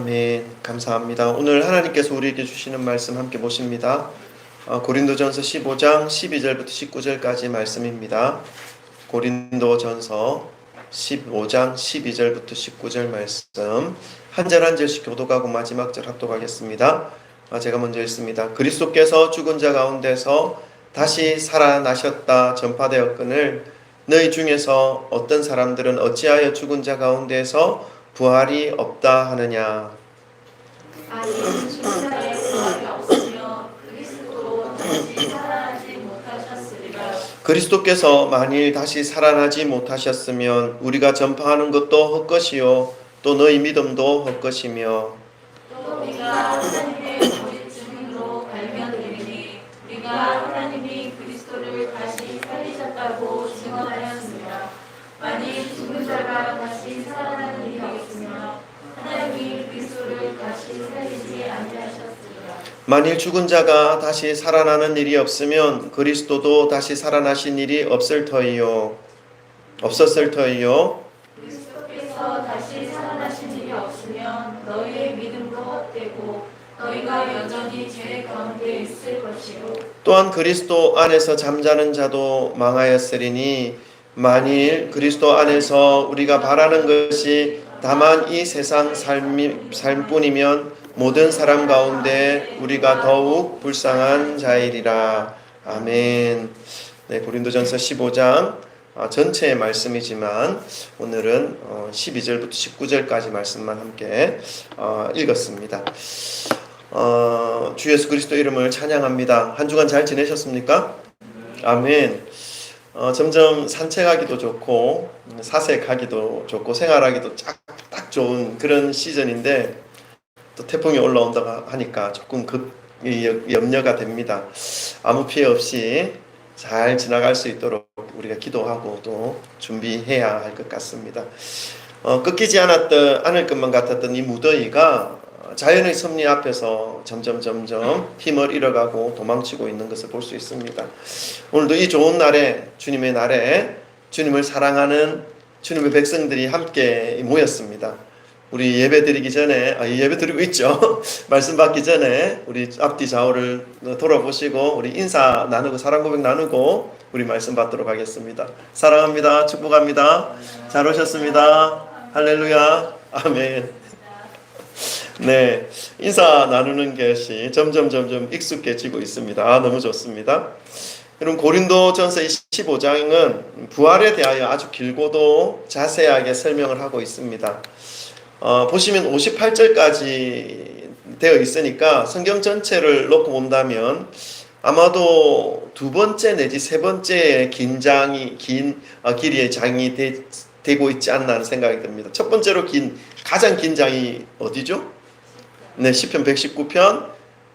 아멘. 감사합니다. 오늘 하나님께서 우리에게 주시는 말씀 함께 보십니다. 고린도전서 15장 12절부터 19절까지 말씀입니다. 고린도전서 15장 12절부터 19절 말씀 한 절 한 절씩 교독하고 마지막 절 합독하겠습니다. 제가 먼저 읽습니다. 그리스도께서 죽은 자 가운데서 다시 살아나셨다 전파되었거늘 너희 중에서 어떤 사람들은 어찌하여 죽은 자 가운데서 부활이 없다 하느냐. 아직 죽은 자의 부활이 없으며 그리스도도 다시 살아나지 못하셨으리라. 그리스도께서 만일 다시 살아나지 못하셨으면 우리가 전파하는 것도 헛것이요 또 너희 믿음도 헛것이며 또 우리가 하나님의 오직 증인으로 발견되리니 우리가 하나님이 그리스도를 다시 살리셨다고 증언하였습니다. 만일 죽은 자가 다시 살아나는 일이 없으며 하나님이 그리스도를 다시 살리지 아니하셨으리라. 만일 죽은 자가 다시 살아나는 일이 없으면 그리스도도 다시 살아나신 일이 없었을 터이요. 그리스도께서 다시 살아나신 일이 없으면 너희의 믿음도 헛되고 너희가 여전히 죄 가운데 있을 것이요. 또한 그리스도 안에서 잠자는 자도 망하였으리니 만일 그리스도 안에서 우리가 바라는 것이 다만 이 세상 삶뿐이면 모든 사람 가운데 우리가 더욱 불쌍한 자이리라. 아멘. 네, 고린도전서 15장 전체의 말씀이지만 오늘은 12절부터 19절까지 말씀만 함께 읽었습니다. 주 예수 그리스도 이름을 찬양합니다. 한 주간 잘 지내셨습니까? 아멘. 점점 산책하기도 좋고 사색하기도 좋고 생활하기도 딱 좋은 그런 시즌인데 또 태풍이 올라온다고 하니까 조금 염려가 됩니다. 아무 피해 없이 잘 지나갈 수 있도록 우리가 기도하고 또 준비해야 할 것 같습니다. 꺾이지 않을 것만 같았던 이 무더위가 자연의 섭리 앞에서 점점 힘을 잃어가고 도망치고 있는 것을 볼 수 있습니다. 오늘도 이 좋은 날에 주님의 날에 주님을 사랑하는 주님의 백성들이 함께 모였습니다. 우리 예배 드리기 전에 예배 드리고 있죠. 말씀 받기 전에 우리 앞뒤 좌우를 돌아보시고 우리 인사 나누고 사랑 고백 나누고 우리 말씀 받도록 하겠습니다. 사랑합니다. 축복합니다. 잘 오셨습니다. 할렐루야. 아멘. 네, 인사 나누는 것이 점점 익숙해지고 있습니다. 너무 좋습니다. 여러분 고린도전서 15장은 부활에 대하여 아주 길고도 자세하게 설명을 하고 있습니다. 보시면 58절까지 되어 있으니까 성경 전체를 놓고 본다면 아마도 두 번째 내지 세 번째 긴 길이의 장이 되고 있지 않나 하는 생각이 듭니다. 첫 번째로 가장 긴 장이 어디죠? 네, 시편 119편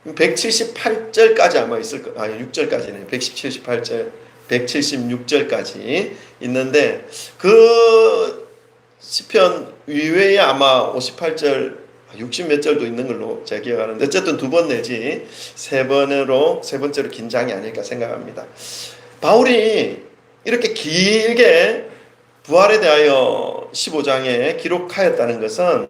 178절까지 아마 있을 거, 6절까지네. 178절, 176절까지 있는데 그 시편 이외에 아마 58절, 60 몇 절도 있는 걸로 제가 기억하는데 어쨌든 두 번 내지 세 번째로 긴 장이 아닐까 생각합니다. 바울이 이렇게 길게 부활에 대하여 15장에 기록하였다는 것은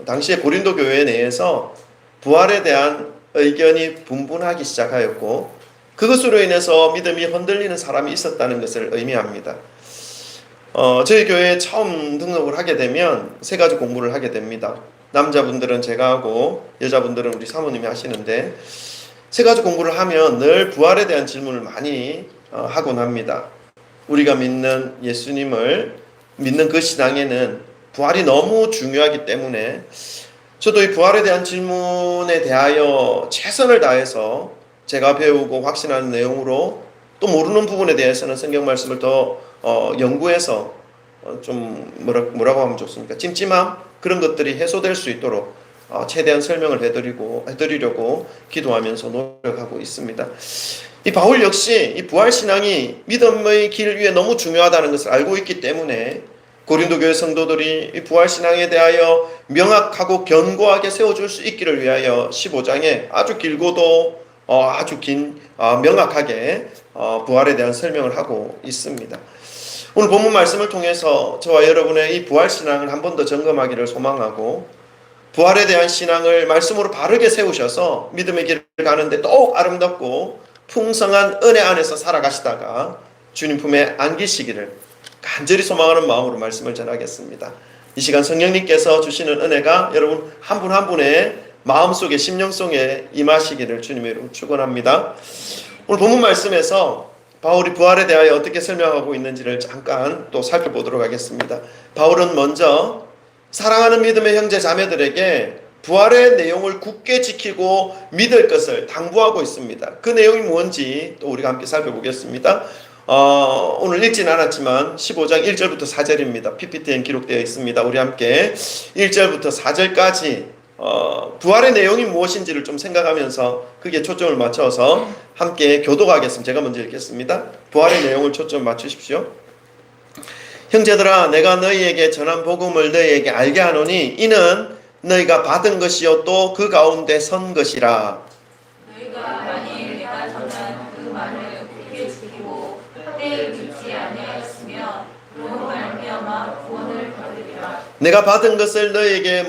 당시에 고린도 교회 내에서 부활에 대한 의견이 분분하기 시작하였고 그것으로 인해서 믿음이 흔들리는 사람이 있었다는 것을 의미합니다. 저희 교회에 처음 등록을 하게 되면 세 가지 공부를 하게 됩니다. 남자분들은 제가 하고 여자분들은 우리 사모님이 하시는데 세 가지 공부를 하면 늘 부활에 대한 질문을 많이 하곤 합니다. 우리가 믿는 예수님을 믿는 그 신앙에는 부활이 너무 중요하기 때문에 저도 이 부활에 대한 질문에 대하여 최선을 다해서 제가 배우고 확신하는 내용으로 또 모르는 부분에 대해서는 성경 말씀을 더 연구해서 좀 뭐라고 하면 좋습니까? 찜찜함 그런 것들이 해소될 수 있도록 최대한 설명을 해드리려고 기도하면서 노력하고 있습니다. 이 바울 역시 이 부활 신앙이 믿음의 길 위에 너무 중요하다는 것을 알고 있기 때문에 고린도 교회 성도들이 이 부활 신앙에 대하여 명확하고 견고하게 세워줄 수 있기를 위하여 15장에 아주 길고도 아주 명확하게 부활에 대한 설명을 하고 있습니다. 오늘 본문 말씀을 통해서 저와 여러분의 이 부활 신앙을 한 번 더 점검하기를 소망하고 부활에 대한 신앙을 말씀으로 바르게 세우셔서 믿음의 길을 가는데 더욱 아름답고 풍성한 은혜 안에서 살아가시다가 주님 품에 안기시기를 간절히 소망하는 마음으로 말씀을 전하겠습니다. 이 시간 성령님께서 주시는 은혜가 여러분 한 분 한 분의 마음속에 심령 속에 임하시기를 주님의 이름으로 축원합니다. 오늘 본문 말씀에서 바울이 부활에 대하여 어떻게 설명하고 있는지를 잠깐 또 살펴보도록 하겠습니다. 바울은 먼저 사랑하는 믿음의 형제 자매들에게 부활의 내용을 굳게 지키고 믿을 것을 당부하고 있습니다. 그 내용이 뭔지 또 우리가 함께 살펴보겠습니다. 오늘 읽지는 않았지만 15장 1절부터 4절입니다. PPT에 기록되어 있습니다. 우리 함께 1절부터 4절까지 부활의 내용이 무엇인지를 좀 생각하면서 그게 초점을 맞춰서 함께 교독하겠습니다. 제가 먼저 읽겠습니다. 부활의 내용을 초점 맞추십시오. 형제들아, 내가 너희에게 전한 복음을 너희에게 알게 하노니 이는 너희가 받은 것이요 또 그 가운데 선 것이라. 너희가 만일 내가 전한 그 말을 굳게 지키고 헛되이 믿지 아니하였으면 그로 말미암아 구원을 받으리라. 내가 받은 것을 너희에게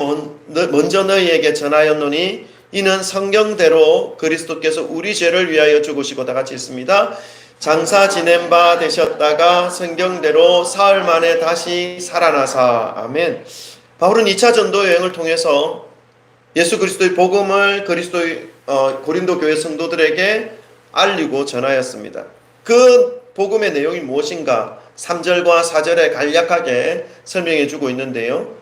먼저 너희에게 전하였노니 이는 성경대로 그리스도께서 우리 죄를 위하여 죽으시고, 다 같이 읽습니다. 장사 지낸 바 되셨다가 성경대로 사흘 만에 다시 살아나사. 아멘. 바울은 2차 전도 여행을 통해서 예수 그리스도의 복음을 고린도 교회 성도들에게 알리고 전하였습니다. 그 복음의 내용이 무엇인가 3절과 4절에 간략하게 설명해 주고 있는데요.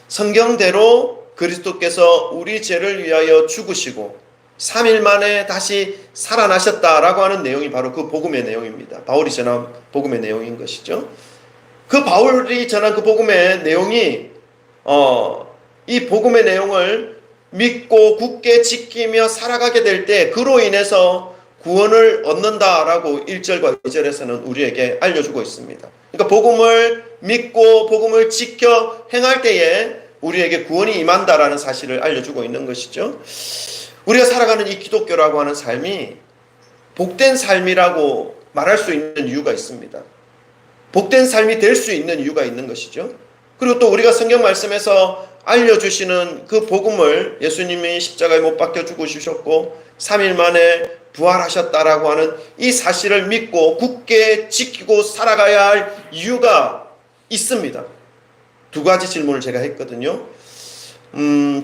성경대로 그리스도께서 우리 죄를 위하여 죽으시고 3일 만에 다시 살아나셨다라고 하는 내용이 바로 그 복음의 내용입니다. 바울이 전한 복음의 내용인 것이죠. 그 바울이 전한 그 복음의 내용이 이 복음의 내용을 믿고 굳게 지키며 살아가게 될 때 그로 인해서 구원을 얻는다라고 1절과 2절에서는 우리에게 알려주고 있습니다. 그러니까 복음을 믿고 복음을 지켜 행할 때에 우리에게 구원이 임한다라는 사실을 알려주고 있는 것이죠. 우리가 살아가는 이 기독교라고 하는 삶이 복된 삶이라고 말할 수 있는 이유가 있습니다. 복된 삶이 될 수 있는 이유가 있는 것이죠. 그리고 또 우리가 성경 말씀에서 알려주시는 그 복음을 예수님이 십자가에 못 박혀 죽으셨고 3일 만에 부활하셨다라고 하는 이 사실을 믿고 굳게 지키고 살아가야 할 이유가 있습니다. 두 가지 질문을 제가 했거든요.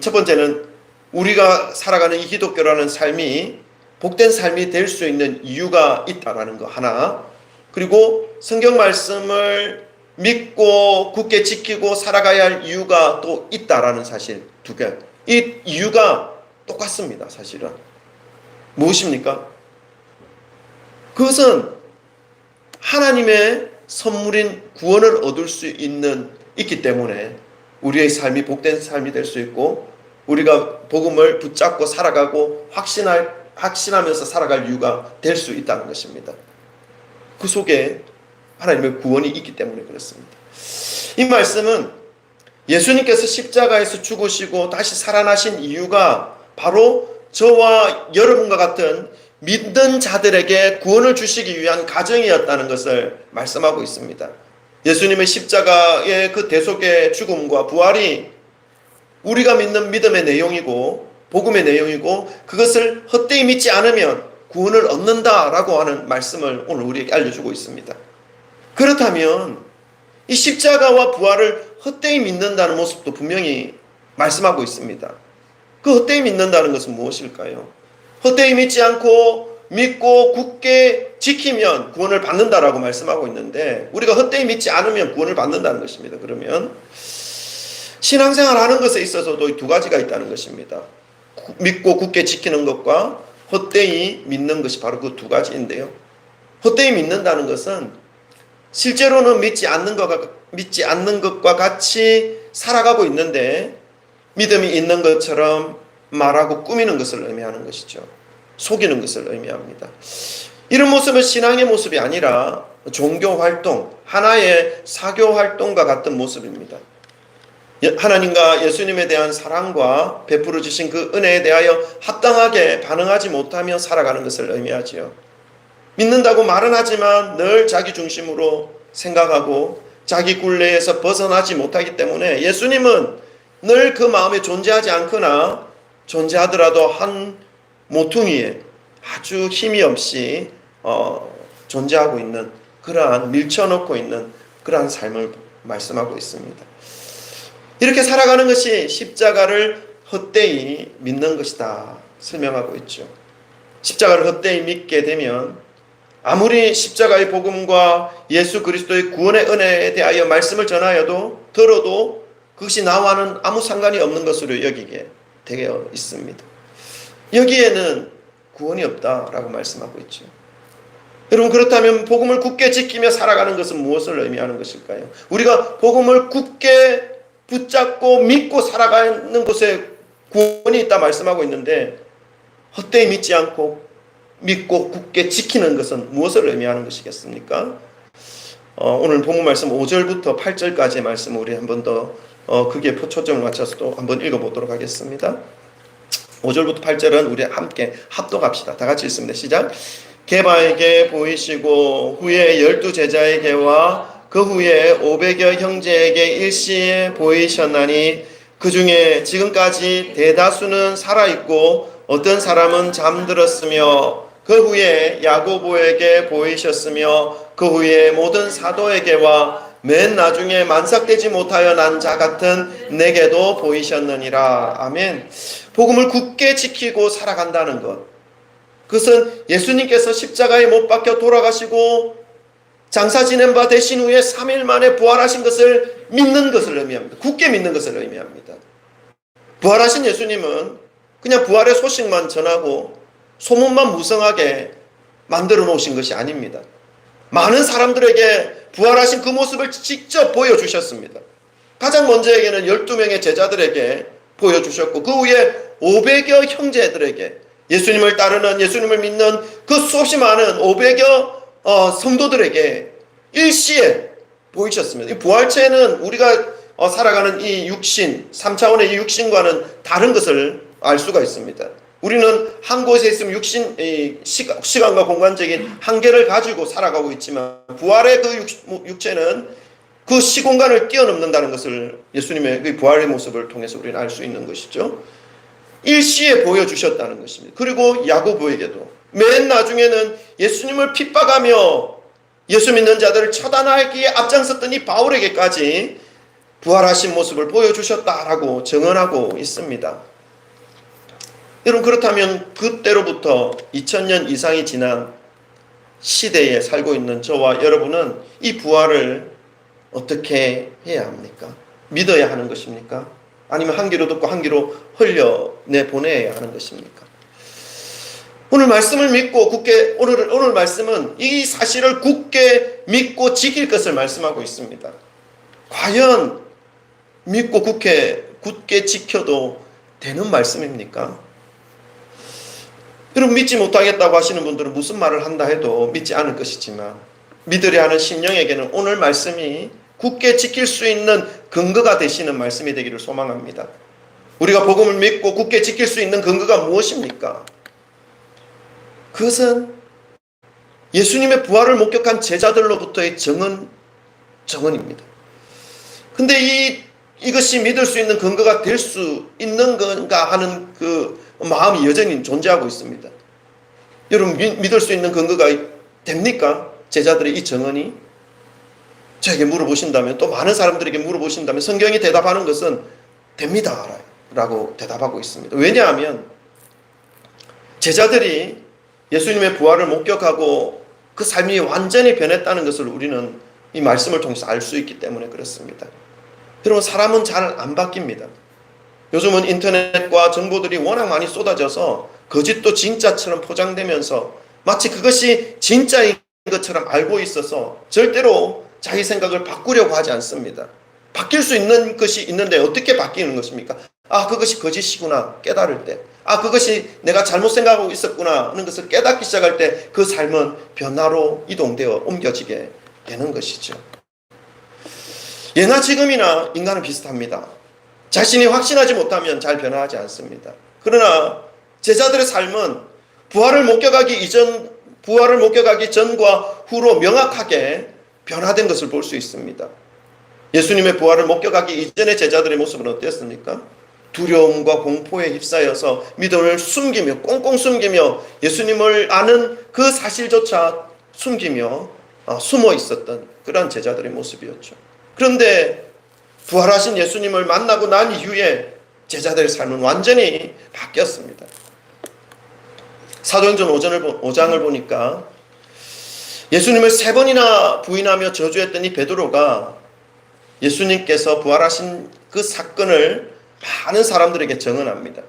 첫 번째는 우리가 살아가는 이 기독교라는 삶이 복된 삶이 될 수 있는 이유가 있다라는 거 하나, 그리고 성경 말씀을 믿고 굳게 지키고 살아가야 할 이유가 또 있다라는 사실 두 개. 이 이유가 똑같습니다. 사실은 무엇입니까? 그것은 하나님의 선물인 구원을 얻을 수 있기 때문에 우리의 삶이 복된 삶이 될 수 있고 우리가 복음을 붙잡고 살아가고 확신하면서 살아갈 이유가 될 수 있다는 것입니다. 그 속에 하나님의 구원이 있기 때문에 그렇습니다. 이 말씀은 예수님께서 십자가에서 죽으시고 다시 살아나신 이유가 바로 저와 여러분과 같은 믿는 자들에게 구원을 주시기 위한 가정이었다는 것을 말씀하고 있습니다. 예수님의 십자가의 그 대속의 죽음과 부활이 우리가 믿는 믿음의 내용이고 복음의 내용이고 그것을 헛되이 믿지 않으면 구원을 얻는다라고 하는 말씀을 오늘 우리에게 알려주고 있습니다. 그렇다면 이 십자가와 부활을 헛되이 믿는다는 모습도 분명히 말씀하고 있습니다. 그 헛되이 믿는다는 것은 무엇일까요? 헛되이 믿지 않고 믿고 굳게 지키면 구원을 받는다라고 말씀하고 있는데 우리가 헛되이 믿지 않으면 구원을 받는다는 것입니다. 그러면 신앙생활 하는 것에 있어서도 두 가지가 있다는 것입니다. 믿고 굳게 지키는 것과 헛되이 믿는 것이 바로 그 두 가지인데요. 헛되이 믿는다는 것은 실제로는 믿지 않는 것과 같이 살아가고 있는데 믿음이 있는 것처럼 말하고 꾸미는 것을 의미하는 것이죠. 속이는 것을 의미합니다. 이런 모습은 신앙의 모습이 아니라 종교활동, 하나의 사교활동과 같은 모습입니다. 하나님과 예수님에 대한 사랑과 베풀어 주신 그 은혜에 대하여 합당하게 반응하지 못하며 살아가는 것을 의미하지요. 믿는다고 말은 하지만 늘 자기 중심으로 생각하고 자기 굴레에서 벗어나지 못하기 때문에 예수님은 늘 그 마음에 존재하지 않거나 존재하더라도 한 모퉁이에 아주 힘이 없이 존재하고 있는 그러한 밀쳐놓고 있는 그러한 삶을 말씀하고 있습니다. 이렇게 살아가는 것이 십자가를 헛되이 믿는 것이다 설명하고 있죠. 십자가를 헛되이 믿게 되면 아무리 십자가의 복음과 예수 그리스도의 구원의 은혜에 대하여 말씀을 전하여도 들어도 그것이 나와는 아무 상관이 없는 것으로 여기게 되어 있습니다. 여기에는 구원이 없다라고 말씀하고 있죠. 여러분, 그렇다면 복음을 굳게 지키며 살아가는 것은 무엇을 의미하는 것일까요? 우리가 복음을 굳게 붙잡고 믿고 살아가는 곳에 구원이 있다 말씀하고 있는데 헛되이 믿지 않고 믿고 굳게 지키는 것은 무엇을 의미하는 것이겠습니까? 오늘 본문 말씀 5절부터 8절까지의 말씀을 우리 한 번 더 크게 초점을 맞춰서 또 한번 읽어보도록 하겠습니다. 5절부터 8절은 우리 함께 합독합시다. 다 같이 읽습니다. 시작. 게바에게 보이시고 후에 12제자에게와 그 후에 500여 형제에게 일시에 보이셨나니 그 중에 지금까지 대다수는 살아있고 어떤 사람은 잠들었으며 그 후에 야고보에게 보이셨으며 그 후에 모든 사도에게와 맨 나중에 만삭되지 못하여 난 자 같은 내게도 보이셨느니라. 아멘. 복음을 굳게 지키고 살아간다는 것, 그것은 예수님께서 십자가에 못 박혀 돌아가시고 장사 지낸 바 되신 후에 3일 만에 부활하신 것을 믿는 것을 의미합니다. 굳게 믿는 것을 의미합니다. 부활하신 예수님은 그냥 부활의 소식만 전하고 소문만 무성하게 만들어 놓으신 것이 아닙니다. 많은 사람들에게 부활하신 그 모습을 직접 보여주셨습니다. 가장 먼저에게는 12명의 제자들에게 보여주셨고 그 후에 500여 형제들에게 예수님을 따르는, 예수님을 믿는 그 수없이 많은 500여 성도들에게 일시에 보이셨습니다. 이 부활체는 우리가 살아가는 이 육신, 3차원의 이 육신과는 다른 것을 알 수가 있습니다. 우리는 한 곳에 있으면 시간과 공간적인 한계를 가지고 살아가고 있지만 부활의 그 육체는 그 시공간을 뛰어넘는다는 것을 예수님의 그 부활의 모습을 통해서 우리는 알 수 있는 것이죠. 일시에 보여주셨다는 것입니다. 그리고 야고보에게도 맨 나중에는 예수님을 핍박하며 예수 믿는 자들을 처단하기에 앞장섰던 이 바울에게까지 부활하신 모습을 보여주셨다라고 증언하고 있습니다. 여러분, 그렇다면 그때로부터 2000년 이상이 지난 시대에 살고 있는 저와 여러분은 이 부활을 어떻게 해야 합니까? 믿어야 하는 것입니까? 아니면 한 귀로 듣고 한 귀로 흘려내보내야 하는 것입니까? 오늘 말씀을 믿고 굳게, 오늘 말씀은 이 사실을 굳게 믿고 지킬 것을 말씀하고 있습니다. 과연 믿고 굳게 지켜도 되는 말씀입니까? 여러분, 믿지 못하겠다고 하시는 분들은 무슨 말을 한다 해도 믿지 않을 것이지만 믿으려 하는 심령에게는 오늘 말씀이 굳게 지킬 수 있는 근거가 되시는 말씀이 되기를 소망합니다. 우리가 복음을 믿고 굳게 지킬 수 있는 근거가 무엇입니까? 그것은 예수님의 부활을 목격한 제자들로부터의 정언입니다. 근데 이것이 믿을 수 있는 근거가 될 수 있는 건가 하는 그 마음이 여전히 존재하고 있습니다. 여러분, 믿을 수 있는 근거가 됩니까? 제자들의 이 정언이? 저에게 물어보신다면, 또 많은 사람들에게 물어보신다면 성경이 대답하는 것은 됩니다 라고 대답하고 있습니다. 왜냐하면 제자들이 예수님의 부활을 목격하고 그 삶이 완전히 변했다는 것을 우리는 이 말씀을 통해서 알 수 있기 때문에 그렇습니다. 여러분, 사람은 잘 안 바뀝니다. 요즘은 인터넷과 정보들이 워낙 많이 쏟아져서 거짓도 진짜처럼 포장되면서 마치 그것이 진짜인 것처럼 알고 있어서 절대로 자기 생각을 바꾸려고 하지 않습니다. 바뀔 수 있는 것이 있는데 어떻게 바뀌는 것입니까? 아, 그것이 거짓이구나 깨달을 때, 아, 그것이 내가 잘못 생각하고 있었구나 하는 것을 깨닫기 시작할 때 그 삶은 변화로 이동되어 옮겨지게 되는 것이죠. 예나 지금이나 인간은 비슷합니다. 자신이 확신하지 못하면 잘 변화하지 않습니다. 그러나 제자들의 삶은 부활을 목격하기 전과 후로 명확하게 변화된 것을 볼 수 있습니다. 예수님의 부활을 목격하기 이전의 제자들의 모습은 어땠습니까? 두려움과 공포에 휩싸여서 믿음을 숨기며 꽁꽁 숨기며 예수님을 아는 그 사실조차 숨기며 숨어 있었던 그런 제자들의 모습이었죠. 그런데 부활하신 예수님을 만나고 난 이후에 제자들의 삶은 완전히 바뀌었습니다. 사도행전 5장을 보니까 예수님을 3번이나 부인하며 저주했던 이 베드로가 예수님께서 부활하신 그 사건을 많은 사람들에게 증언합니다.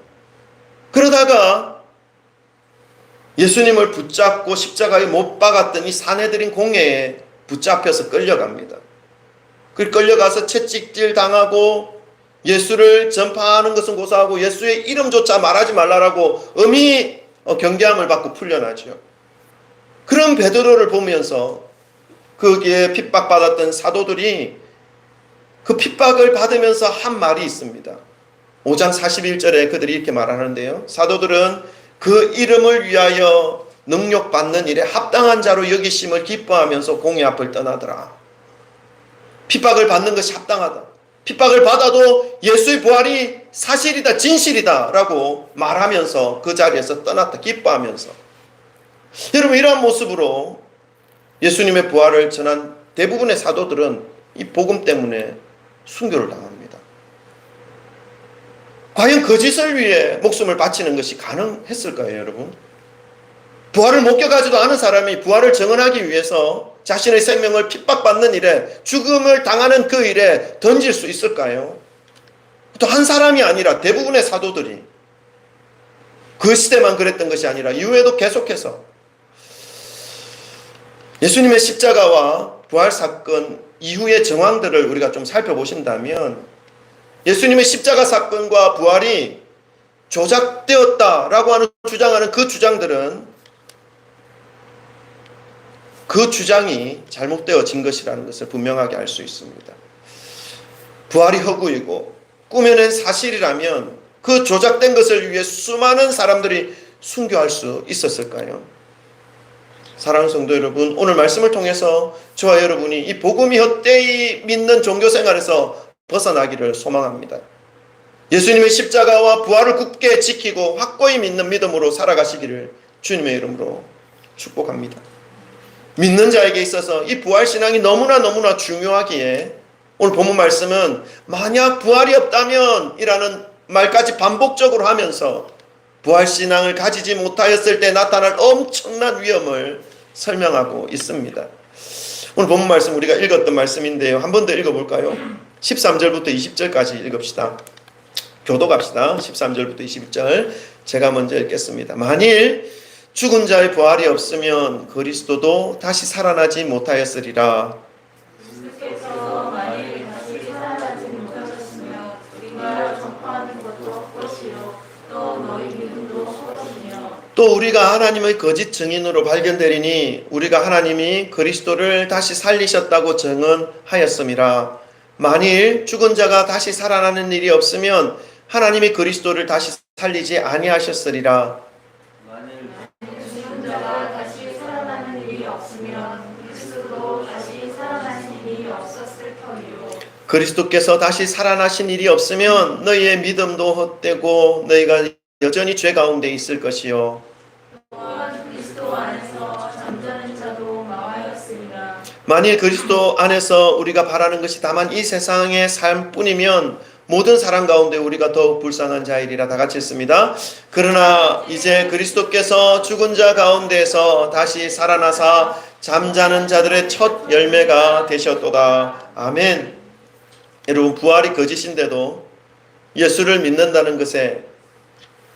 그러다가 예수님을 붙잡고 십자가에 못 박았던 이 사내들인 공회에 붙잡혀서 끌려갑니다. 그 끌려가서 채찍질 당하고 예수를 전파하는 것은 고사하고 예수의 이름조차 말하지 말라라고 엄히 경계함을 받고 풀려나죠. 그런 베드로를 보면서 거기에 핍박받았던 사도들이 그 핍박을 받으면서 한 말이 있습니다. 5장 41절에 그들이 이렇게 말하는데요. 사도들은 그 이름을 위하여 능력받는 일에 합당한 자로 여기심을 기뻐하면서 공회 앞을 떠나더라. 핍박을 받는 것이 합당하다. 핍박을 받아도 예수의 부활이 사실이다, 진실이다 라고 말하면서 그 자리에서 떠났다. 기뻐하면서. 여러분, 이러한 모습으로 예수님의 부활을 전한 대부분의 사도들은 이 복음 때문에 순교를 당합니다. 과연 거짓을 위해 목숨을 바치는 것이 가능했을까요, 여러분? 부활을 목격하지도 않은 사람이 부활을 증언하기 위해서 자신의 생명을 핍박받는 일에, 죽음을 당하는 그 일에 던질 수 있을까요? 또 한 사람이 아니라 대부분의 사도들이, 그 시대만 그랬던 것이 아니라 이후에도 계속해서 예수님의 십자가와 부활 사건 이후의 정황들을 우리가 좀 살펴보신다면 예수님의 십자가 사건과 부활이 조작되었다라고 주장하는 그 주장들은 그 주장이 잘못되어진 것이라는 것을 분명하게 알 수 있습니다. 부활이 허구이고 꾸며낸 사실이라면 그 조작된 것을 위해 수많은 사람들이 순교할 수 있었을까요? 사랑하는 성도 여러분, 오늘 말씀을 통해서 저와 여러분이 이 복음이 헛되이 믿는 종교생활에서 벗어나기를 소망합니다. 예수님의 십자가와 부활을 굳게 지키고 확고히 믿는 믿음으로 살아가시기를 주님의 이름으로 축복합니다. 믿는 자에게 있어서 이 부활신앙이 너무나 중요하기에 오늘 본문 말씀은 만약 부활이 없다면 이라는 말까지 반복적으로 하면서 부활신앙을 가지지 못하였을 때 나타날 엄청난 위험을 설명하고 있습니다. 오늘 본문 말씀 우리가 읽었던 말씀인데요. 한 번 더 읽어볼까요? 13절부터 20절까지 읽읍시다. 교독합시다. 13절부터 20절 제가 먼저 읽겠습니다. 만일 죽은 자의 부활이 없으면 그리스도도 다시 살아나지 못하였으리라. 주께서 만일 다시 살아나지 못하셨으면 우리가 전파하는 것도 헛것이요 또 너희 믿음도 헛것이며 또 우리가 하나님의 거짓 증인으로 발견되리니 우리가 하나님이 그리스도를 다시 살리셨다고 증언하였음이라. 만일 죽은 자가 다시 살아나는 일이 없으면 하나님이 그리스도를 다시 살리지 아니하셨으리라. 죽은 자가 다시 살아나는 일이 없으면 그리스도도 다시 살아나신 일이 없었을 터이요. 그리스도께서 다시 살아나신 일이 없으면 너희의 믿음도 헛되고 너희가 여전히 죄 가운데 있을 것이요. 또한 그리스도 안에서 잠자는 자도 망하였으리라. 만일 그리스도 안에서 우리가 바라는 것이 다만 이 세상의 삶뿐이면 모든 사람 가운데 우리가 더욱 불쌍한 자이리라. 다 같이 읽습니다. 그러나 이제 그리스도께서 죽은 자 가운데서 다시 살아나사 잠자는 자들의 첫 열매가 되셨도다. 아멘. 여러분, 부활이 거짓인데도 예수를 믿는다는 것에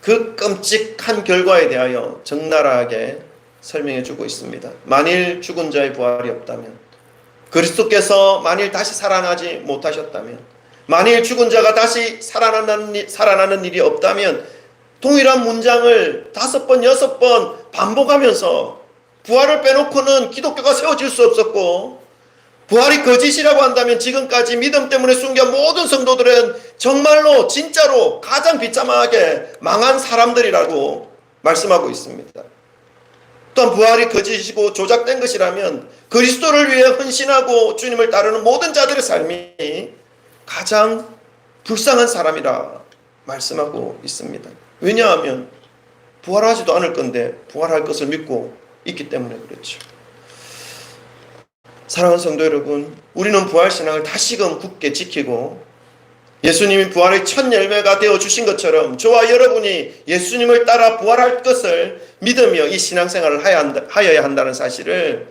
그 끔찍한 결과에 대하여 적나라하게 설명해 주고 있습니다. 만일 죽은 자의 부활이 없다면, 그리스도께서 만일 다시 살아나지 못하셨다면, 만일 죽은 자가 다시 살아나는 일이 없다면 동일한 문장을 5번, 6번 반복하면서 부활을 빼놓고는 기독교가 세워질 수 없었고, 부활이 거짓이라고 한다면 지금까지 믿음 때문에 숨겨온 모든 성도들은 정말로 진짜로 가장 비참하게 망한 사람들이라고 말씀하고 있습니다. 또한 부활이 거짓이고 조작된 것이라면 그리스도를 위해 헌신하고 주님을 따르는 모든 자들의 삶이 가장 불쌍한 사람이라 말씀하고 있습니다. 왜냐하면 부활하지도 않을 건데 부활할 것을 믿고 있기 때문에 그렇죠. 사랑하는 성도 여러분, 우리는 부활신앙을 다시금 굳게 지키고 예수님이 부활의 첫 열매가 되어주신 것처럼 저와 여러분이 예수님을 따라 부활할 것을 믿으며 이 신앙생활을 하여야 한다는 사실을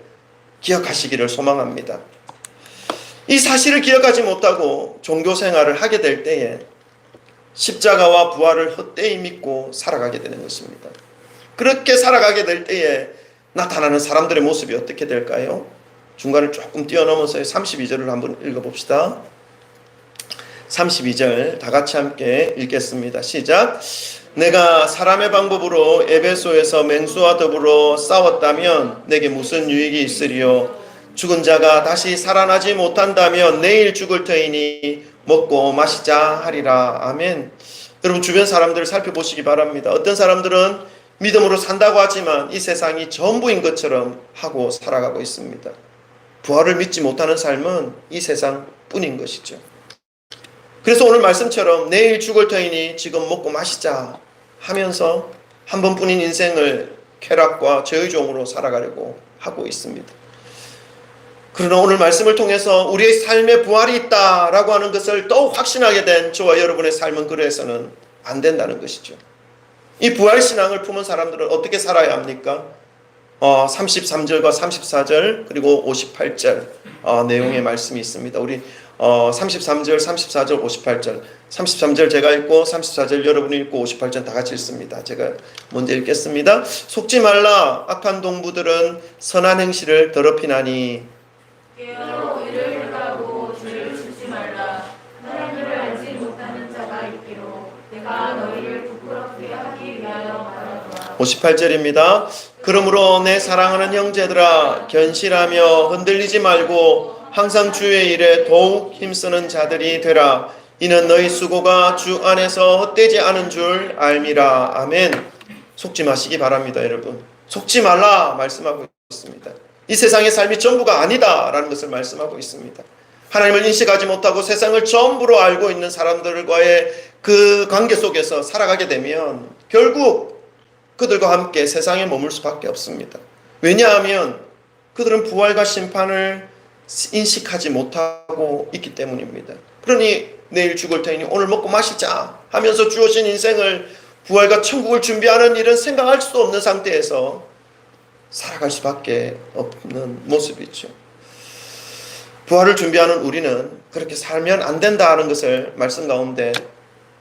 기억하시기를 소망합니다. 이 사실을 기억하지 못하고 종교생활을 하게 될 때에 십자가와 부활을 헛되이 믿고 살아가게 되는 것입니다. 그렇게 살아가게 될 때에 나타나는 사람들의 모습이 어떻게 될까요? 중간을 조금 뛰어넘어서 32절을 한번 읽어봅시다. 32절 다 같이 함께 읽겠습니다. 시작. 내가 사람의 방법으로 에베소에서 맹수와 더불어 싸웠다면 내게 무슨 유익이 있으리요? 죽은 자가 다시 살아나지 못한다면 내일 죽을 터이니 먹고 마시자 하리라. 아멘. 여러분 주변 사람들을 살펴보시기 바랍니다. 어떤 사람들은 믿음으로 산다고 하지만 이 세상이 전부인 것처럼 하고 살아가고 있습니다. 부활을 믿지 못하는 삶은 이 세상뿐인 것이죠. 그래서 오늘 말씀처럼 내일 죽을 터이니 지금 먹고 마시자 하면서 한 번뿐인 인생을 쾌락과 죄의 종으로 살아가려고 하고 있습니다. 그러나 오늘 말씀을 통해서 우리의 삶에 부활이 있다라고 하는 것을 더욱 확신하게 된 저와 여러분의 삶은 그래서는 안 된다는 것이죠. 이 부활신앙을 품은 사람들은 어떻게 살아야 합니까? 33절과 34절 그리고 58절 내용의 말씀이 있습니다. 우리 33절, 34절, 58절 33절 제가 읽고 34절 여러분이 읽고 58절 다 같이 읽습니다. 제가 먼저 읽겠습니다. 속지 말라. 악한 동부들은 선한 행실을 더럽히나니 깨어 의를 행하고 죄를 짓지 말라. 하나님을 알지 못하는 자가 있기로 내가 너희를 부끄럽게 하기 위하여 말하노라. 58절입니다. 그러므로 내 사랑하는 형제들아 견실하며 흔들리지 말고 항상 주의 일에 더욱 힘쓰는 자들이 되라. 이는 너희 수고가 주 안에서 헛되지 않은 줄 알미라. 아멘. 속지 마시기 바랍니다. 여러분 속지 말라 말씀하고 있습니다. 이 세상의 삶이 전부가 아니다라는 것을 말씀하고 있습니다. 하나님을 인식하지 못하고 세상을 전부로 알고 있는 사람들과의 그 관계 속에서 살아가게 되면 결국 그들과 함께 세상에 머물 수밖에 없습니다. 왜냐하면 그들은 부활과 심판을 인식하지 못하고 있기 때문입니다. 그러니 내일 죽을 테니 오늘 먹고 마시자 하면서 주어진 인생을 부활과 천국을 준비하는 일은 생각할 수 없는 상태에서 살아갈 수밖에 없는 모습이죠. 부활을 준비하는 우리는 그렇게 살면 안 된다는 것을 말씀 가운데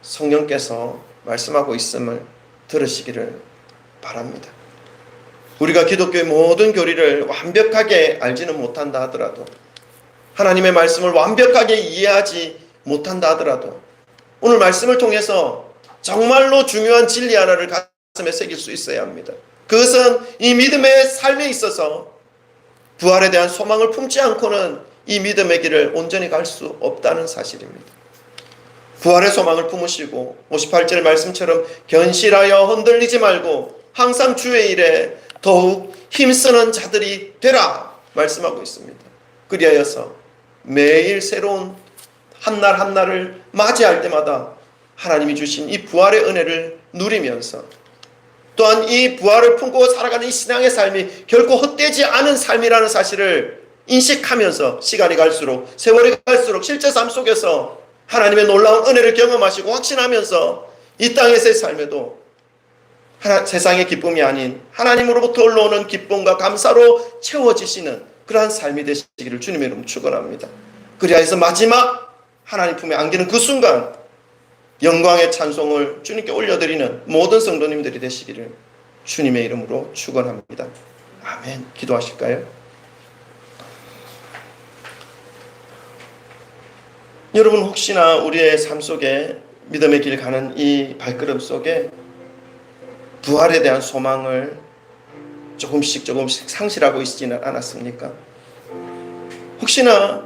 성령께서 말씀하고 있음을 들으시기를 바랍니다. 우리가 기독교의 모든 교리를 완벽하게 알지는 못한다 하더라도 하나님의 말씀을 완벽하게 이해하지 못한다 하더라도 오늘 말씀을 통해서 정말로 중요한 진리 하나를 가슴에 새길 수 있어야 합니다. 그것은 이 믿음의 삶에 있어서 부활에 대한 소망을 품지 않고는 이 믿음의 길을 온전히 갈 수 없다는 사실입니다. 부활의 소망을 품으시고 58절 말씀처럼 견실하여 흔들리지 말고 항상 주의 일에 더욱 힘쓰는 자들이 되라 말씀하고 있습니다. 그리하여서 매일 새로운 한날 한날을 맞이할 때마다 하나님이 주신 이 부활의 은혜를 누리면서 또한 이 부활을 품고 살아가는 이 신앙의 삶이 결코 헛되지 않은 삶이라는 사실을 인식하면서 시간이 갈수록 세월이 갈수록 실제 삶 속에서 하나님의 놀라운 은혜를 경험하시고 확신하면서 이 땅에서의 삶에도 세상의 기쁨이 아닌 하나님으로부터 올라오는 기쁨과 감사로 채워지시는 그러한 삶이 되시기를 주님의 이름으로 축원합니다. 그리하여서 마지막 하나님 품에 안기는 그 순간 영광의 찬송을 주님께 올려드리는 모든 성도님들이 되시기를 주님의 이름으로 축원합니다. 아멘. 기도하실까요? 여러분 혹시나 우리의 삶 속에 믿음의 길 가는 이 발걸음 속에 부활에 대한 소망을 조금씩 상실하고 있지는 않았습니까? 혹시나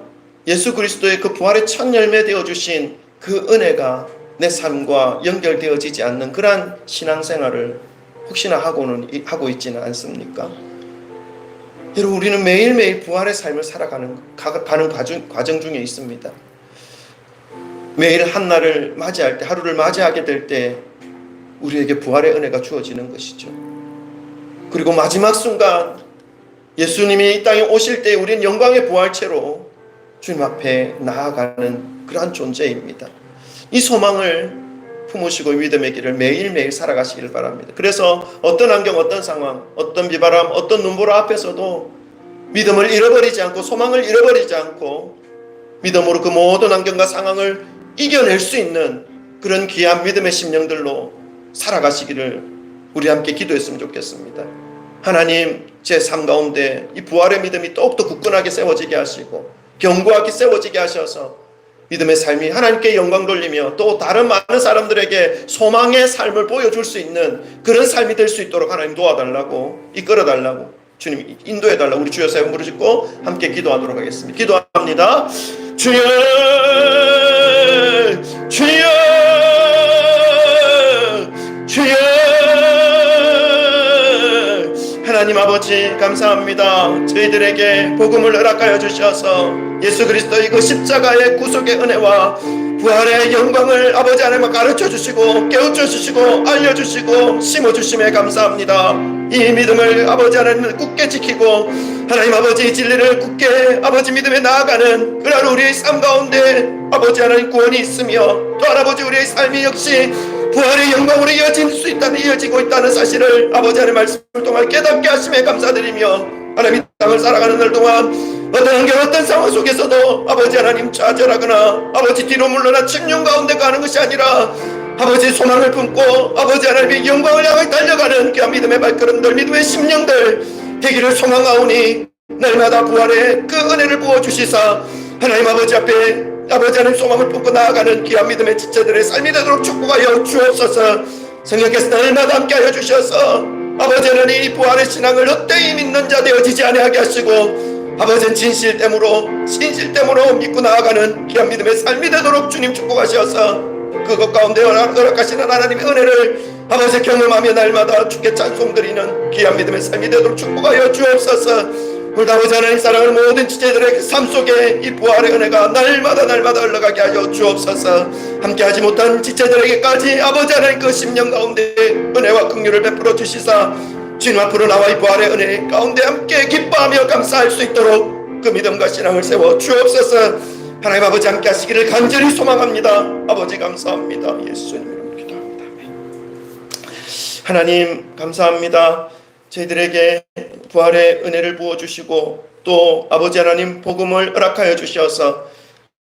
예수 그리스도의 그 부활의 첫 열매 되어주신 그 은혜가 내 삶과 연결되어지지 않는 그러한 신앙생활을 혹시나 하고 있지는 않습니까? 여러분, 우리는 매일매일 부활의 삶을 살아가는 과정 중에 있습니다. 매일 한날을 맞이할 때, 하루를 맞이하게 될 때 우리에게 부활의 은혜가 주어지는 것이죠. 그리고 마지막 순간 예수님이 이 땅에 오실 때 우리는 영광의 부활체로 주님 앞에 나아가는 그러한 존재입니다. 이 소망을 품으시고 믿음의 길을 매일매일 살아가시기를 바랍니다. 그래서 어떤 환경, 어떤 상황, 어떤 비바람, 어떤 눈보라 앞에서도 믿음을 잃어버리지 않고, 소망을 잃어버리지 않고 믿음으로 그 모든 환경과 상황을 이겨낼 수 있는 그런 귀한 믿음의 심령들로 살아가시기를 우리 함께 기도했으면 좋겠습니다. 하나님, 제 삶 가운데 이 부활의 믿음이 더욱더 굳건하게 세워지게 하시고 견고하게 세워지게 하셔서 믿음의 삶이 하나님께 영광 돌리며 또 다른 많은 사람들에게 소망의 삶을 보여줄 수 있는 그런 삶이 될 수 있도록 하나님 도와달라고, 이끌어달라고, 주님 인도해달라고 우리 주여 세 번 부르짖고 함께 기도하도록 하겠습니다. 기도합니다. 주여, 주여, 주여. 하나님 아버지, 감사합니다. 저희들에게 복음을 허락하여 주셔서 예수 그리스도의 그 십자가의 구속의 은혜와 부활의 영광을 아버지 하나님 가르쳐 주시고 깨우쳐 주시고 알려주시고 심어주심에 감사합니다. 이 믿음을 아버지 하나님 굳게 지키고 하나님 아버지 진리를 굳게 아버지 믿음에 나아가는 그런 우리의 삶 가운데 아버지 하나님 구원이 있으며 또 아버지 우리의 삶이 역시 부활의 영광으로 이어지고 있다는 사실을 아버지 하나님의 말씀을 통해 깨닫게 하심에 감사드리며 하나님 이 땅을 살아가는 날 동안 어떤 환경, 어떤 상황 속에서도 아버지 하나님 좌절하거나 아버지 뒤로 물러나 침륜 가운데 가는 것이 아니라 아버지 소망을 품고 아버지 하나님의 영광을 향해 달려가는 그 믿음의 발걸음들, 믿음의 심령들 되기를 소망하오니 날마다 부활의 그 은혜를 부어주시사 하나님 아버지 앞에 아버지 하나님 소망을 품고 나아가는 귀한 믿음의 지체들의 삶이 되도록 축복하여 주옵소서. 성령께서 날마다 함께하여 주셔서 아버지 하나님 이 부활의 신앙을 헛되이 믿는 자 되어지지 아니하게 하시고 아버지는 진실됨으로 믿고 나아가는 귀한 믿음의 삶이 되도록 주님 축복하셔서 그것 가운데 허락하시는 하나님의 은혜를 아버지 경험하며 날마다 주께 찬송드리는 귀한 믿음의 삶이 되도록 축복하여 주옵소서. 우리 아버지 하나님 사랑하는 모든 지체들의 삶 속에 이 부활의 은혜가 날마다 흘러가게 하여 주옵소서. 함께하지 못한 지체들에게까지 아버지 하나님 그 심령 가운데 은혜와 긍휼을 베풀어 주시사 주님 앞으로 나와 이 부활의 은혜 가운데 함께 기뻐하며 감사할 수 있도록 그 믿음과 신앙을 세워 주옵소서. 하나님 아버지 함께 하시기를 간절히 소망합니다. 아버지 감사합니다. 예수님 이름으로 기도합니다. 하나님 감사합니다. 저희들에게 부활의 은혜를 부어주시고 또 아버지 하나님 복음을 허락하여 주셔서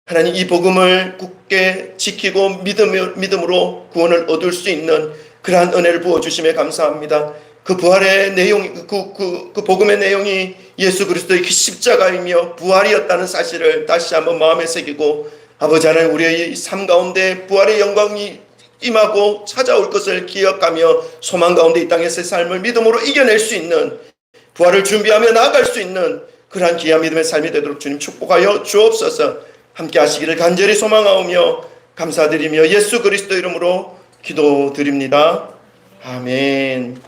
하나님 이 복음을 굳게 지키고 믿음으로 구원을 얻을 수 있는 그러한 은혜를 부어주심에 감사합니다. 그 부활의 내용, 그 복음의 내용이 예수 그리스도의 그 십자가이며 부활이었다는 사실을 다시 한번 마음에 새기고 아버지 하나님 우리의 삶 가운데 부활의 영광이 임하고 찾아올 것을 기억하며 소망 가운데 이 땅에서의 삶을 믿음으로 이겨낼 수 있는 부활을 준비하며 나아갈 수 있는 그러한 귀한 믿음의 삶이 되도록 주님 축복하여 주옵소서. 함께 하시기를 간절히 소망하오며 감사드리며 예수 그리스도 이름으로 기도드립니다. 아멘.